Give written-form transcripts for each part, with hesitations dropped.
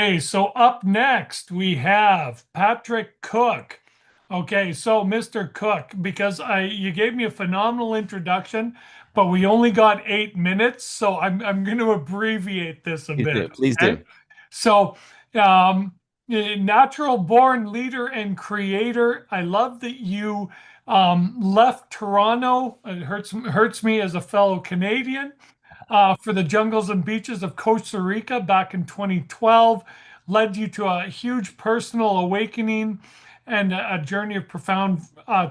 Okay, so up next we have Patrick Cooke. Okay, so Mr. Cook, because I you gave me a phenomenal introduction, but we only got 8 minutes, so I'm going to abbreviate this a Please do. bit. Please Okay, do. so um, natural born leader and creator. I love that you left Toronto. It hurts me as a fellow Canadian for the jungles and beaches of Costa Rica back in 2012, led you to a huge personal awakening and a journey of profound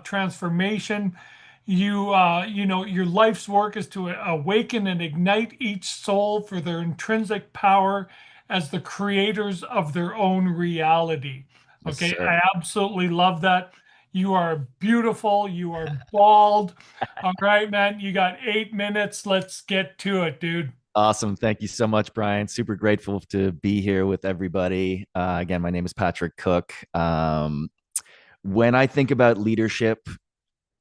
transformation. Your life's work is to awaken and ignite each soul for their intrinsic power as the creators of their own reality. Yes, Okay, sir. I absolutely love that. You are beautiful. You are bald. All right, man. You got 8 minutes. Let's get to it, dude. Awesome. Thank you so much, Brian. Super grateful to be here with everybody. Again, my name is Patrick Cooke. When I think about leadership,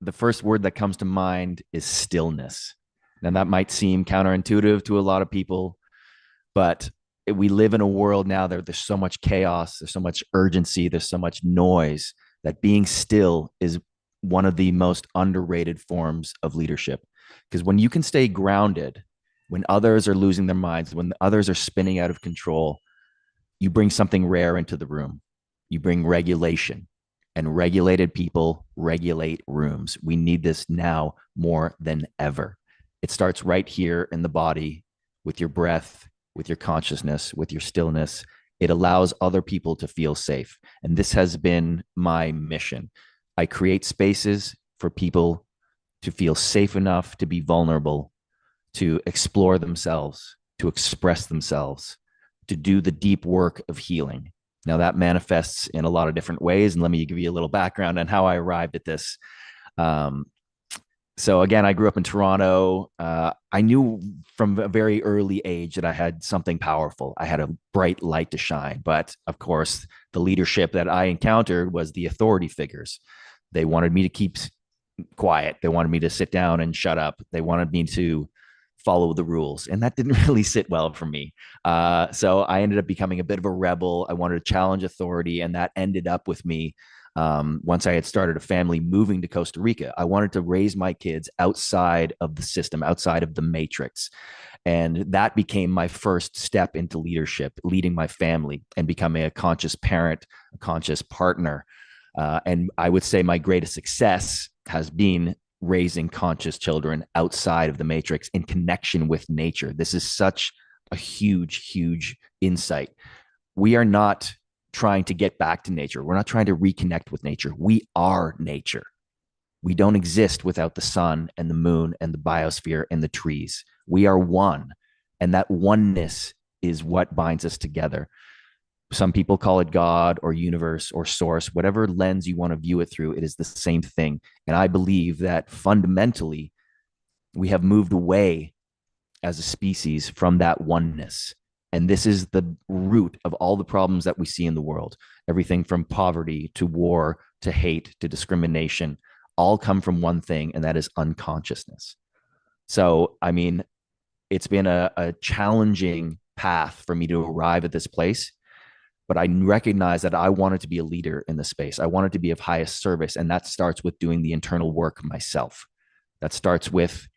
the first word that comes to mind is stillness. And that might seem counterintuitive to a lot of people, but we live in a world now that there's so much chaos, there's so much urgency, there's so much noise that being still is one of the most underrated forms of leadership. Because when you can stay grounded, when others are losing their minds, when others are spinning out of control, you bring something rare into the room. You bring regulation, and regulated people regulate rooms. We need this now more than ever. It starts right here in the body with your breath, with your consciousness, with your stillness. It allows other people to feel safe. And this has been my mission. I create spaces for people to feel safe enough to be vulnerable, to explore themselves, to express themselves, to do the deep work of healing. Now, that manifests in a lot of different ways. And let me give you a little background on how I arrived at this. Um, so again, I grew up in Toronto. I knew from a very early age that I had something powerful. I had a bright light to shine. But of course, the leadership that I encountered was the authority figures. They wanted me to keep quiet. They wanted me to sit down and shut up. They wanted me to follow the rules. And that didn't really sit well for me. So I ended up becoming a bit of a rebel. I wanted to challenge authority. And that ended up with me once I had started a family moving to Costa Rica. I wanted to raise my kids outside of the system, outside of the matrix. And that became my first step into leadership, leading my family and becoming a conscious parent, a conscious partner. And I would say my greatest success has been raising conscious children outside of the matrix in connection with nature. This is such a huge, huge insight. We are not trying to get back to nature. We're not trying to reconnect with nature. We are nature. We don't exist without the sun and the moon and the biosphere and the trees. We are one. And that oneness is what binds us together. Some people call it God or universe or source, whatever lens you want to view it through, it is the same thing. And I believe that fundamentally, we have moved away as a species from that oneness. And this is the root of all the problems that we see in the world. Everything from poverty to war to hate to discrimination all come from one thing, and that is unconsciousness. So, I mean, it's been a challenging path for me to arrive at this place, but I recognize that I wanted to be a leader in the space. I wanted to be of highest service. And that starts with doing the internal work myself. That starts with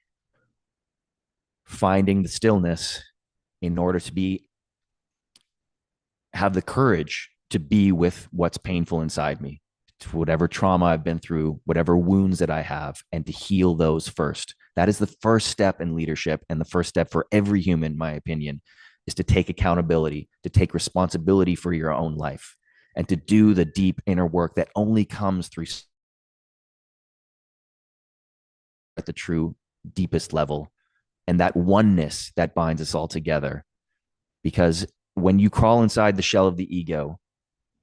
finding the stillness in order to have the courage to be with what's painful inside me, to whatever trauma I've been through, whatever wounds that I have, and to heal those first. That is the first step in leadership, and the first step for every human, in my opinion, is to take accountability, to take responsibility for your own life, and to do the deep inner work that only comes through at the true deepest level, and that oneness that binds us all together. Because when you crawl inside the shell of the ego,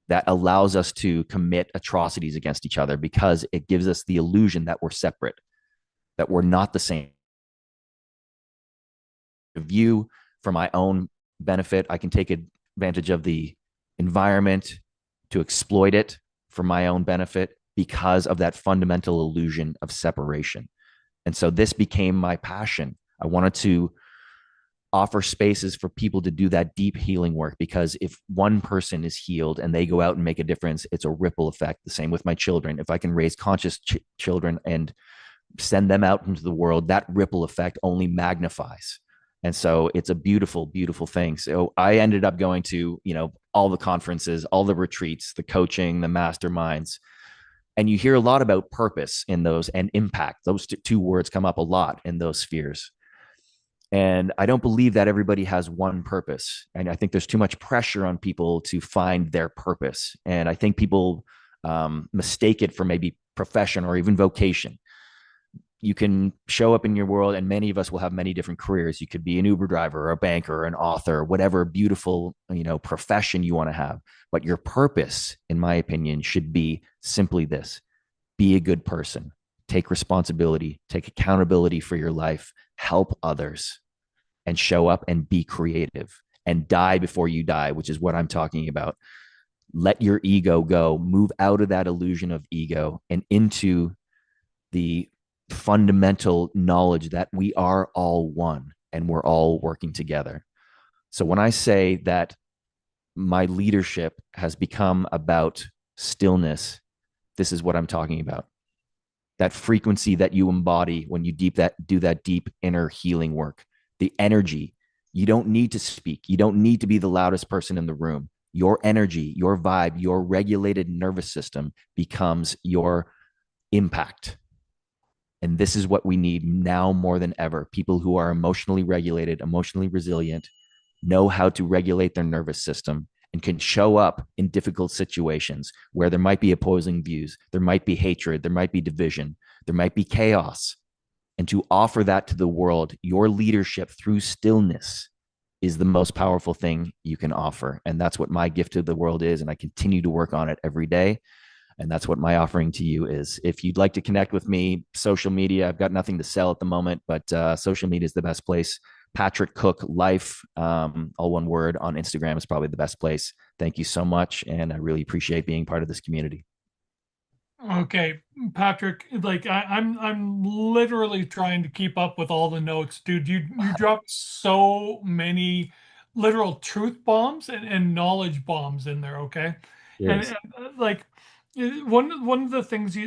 that allows us to commit atrocities against each other because it gives us the illusion that we're separate, that we're not the same. View for my own benefit, I can take advantage of the environment to exploit it for my own benefit because of that fundamental illusion of separation. And so this became my passion. I wanted to offer spaces for people to do that deep healing work, because if one person is healed and they go out and make a difference, it's a ripple effect. The same with my children. If I can raise conscious children and send them out into the world, that ripple effect only magnifies. And so it's a beautiful, beautiful thing. So I ended up going to, all the conferences, all the retreats, the coaching, the masterminds. And you hear a lot about purpose in those, and impact. Those two words come up a lot in those spheres. And I don't believe that everybody has one purpose. And I think there's too much pressure on people to find their purpose. And I think people mistake it for maybe profession or even vocation. You can show up in your world, and many of us will have many different careers. You could be an Uber driver or a banker or an author, whatever beautiful, profession you want to have. But your purpose, in my opinion, should be simply this: be a good person, take responsibility, take accountability for your life, help others, and show up and be creative, and die before you die, which is what I'm talking about. Let your ego go, move out of that illusion of ego and into the fundamental knowledge that we are all one and we're all working together. So when I say that my leadership has become about stillness, this is what I'm talking about. That frequency that you embody when you do that deep inner healing work, the energy. You don't need to speak. You don't need to be the loudest person in the room. Your energy, your vibe, your regulated nervous system becomes your impact. And this is what we need now more than ever. People who are emotionally regulated, emotionally resilient, know how to regulate their nervous system, and can show up in difficult situations where there might be opposing views, there might be hatred, there might be division, there might be chaos. And to offer that to the world, your leadership through stillness is the most powerful thing you can offer. And that's what my gift to the world is. And I continue to work on it every day. And that's what my offering to you is. If you'd like to connect with me, social media, I've got nothing to sell at the moment, but social media is the best place. Patrick Cooke Life, all one word, on Instagram is probably the best place. Thank you so much. And I really appreciate being part of this community. Okay, Patrick, like I'm literally trying to keep up with all the notes, dude. You dropped so many literal truth bombs and knowledge bombs in there, okay? Cheers. Like one of the things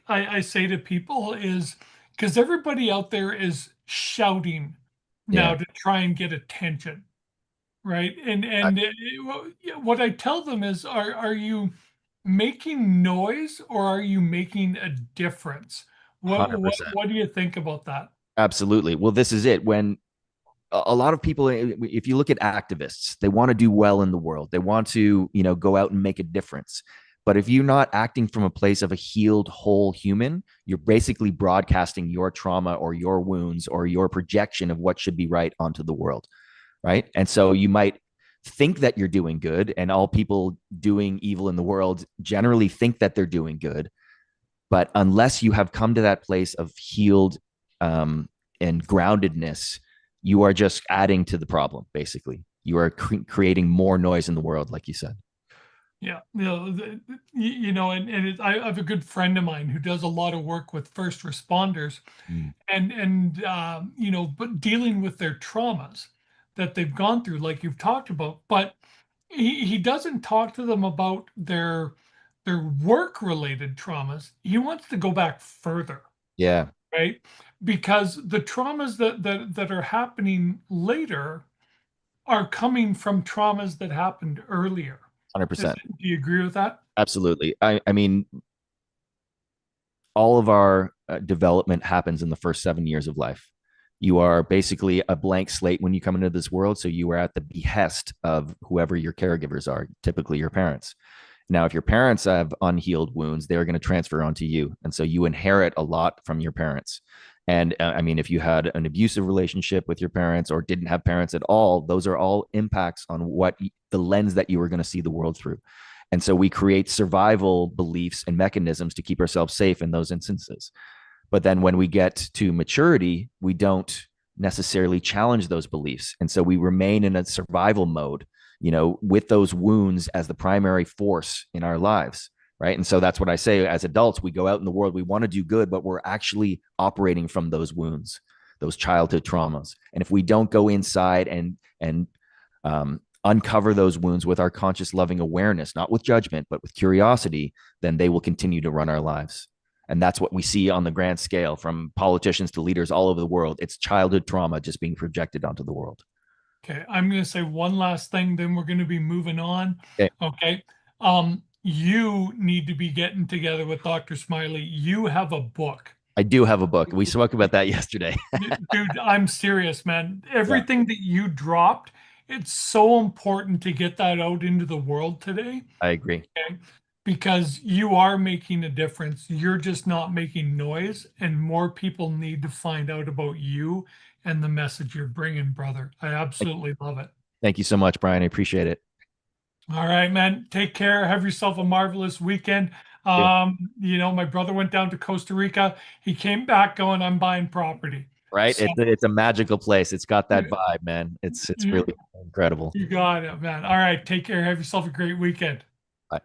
I say to people is, because everybody out there is shouting now Yeah, to try and get attention, right? What I tell them is, are you making noise or are you making a difference? one hundred percent. What do you think about that? Absolutely. Well, this is it. When a lot of people, if you look at activists, they want to do well in the world. They want to, go out and make a difference. But if you're not acting from a place of a healed, whole human, you're basically broadcasting your trauma or your wounds or your projection of what should be right onto the world. Right. And so you might think that you're doing good, and all people doing evil in the world generally think that they're doing good. But unless you have come to that place of healed and groundedness, you are just adding to the problem. Basically, you are creating more noise in the world, like you said. Yeah, I have a good friend of mine who does a lot of work with first responders, Mm. but dealing with their traumas that they've gone through, like you've talked about. But he doesn't talk to them about their work related traumas. He wants to go back further, Yeah, right? Because the traumas that are happening later are coming from traumas that happened earlier. 100%. Do you agree with that? Absolutely. I mean, all of our development happens in the first 7 years of life. You are basically a blank slate when you come into this world. So you are at the behest of whoever your caregivers are, typically your parents. Now, if your parents have unhealed wounds, they're going to transfer onto you. And so you inherit a lot from your parents. And I mean, if you had an abusive relationship with your parents or didn't have parents at all, those are all impacts on what the lens that you were going to see the world through. And so we create survival beliefs and mechanisms to keep ourselves safe in those instances. But then when we get to maturity, we don't necessarily challenge those beliefs. And so we remain in a survival mode, with those wounds as the primary force in our lives. Right. And so that's what I say, as adults, we go out in the world, we want to do good, but we're actually operating from those wounds. those childhood traumas. And if we don't go inside and uncover those wounds with our conscious loving awareness, not with judgment, but with curiosity, then they will continue to run our lives. And that's what we see on the grand scale, from politicians to leaders all over the world. It's childhood trauma just being projected onto the world. Okay, I'm going to say one last thing, then we're going to be moving on. Okay. Okay. You need to be getting together with Dr. Smiley. You have a book. I do have a book. We spoke about that yesterday. Dude, I'm serious, man. Yeah, Everything that you dropped, it's so important to get that out into the world today. I agree. Okay. Because you are making a difference. You're just not making noise, and more people need to find out about you and the message you're bringing, brother. I absolutely love it. Thank you so much, Brian. I appreciate it. All right, man. Take care. Have yourself a marvelous weekend. Yeah. My brother went down to Costa Rica. He came back going, I'm buying property. Right? So It's a magical place. It's got that you, vibe, man. It's you really incredible. you got it, man. All right. Take care. Have yourself a great weekend. Bye.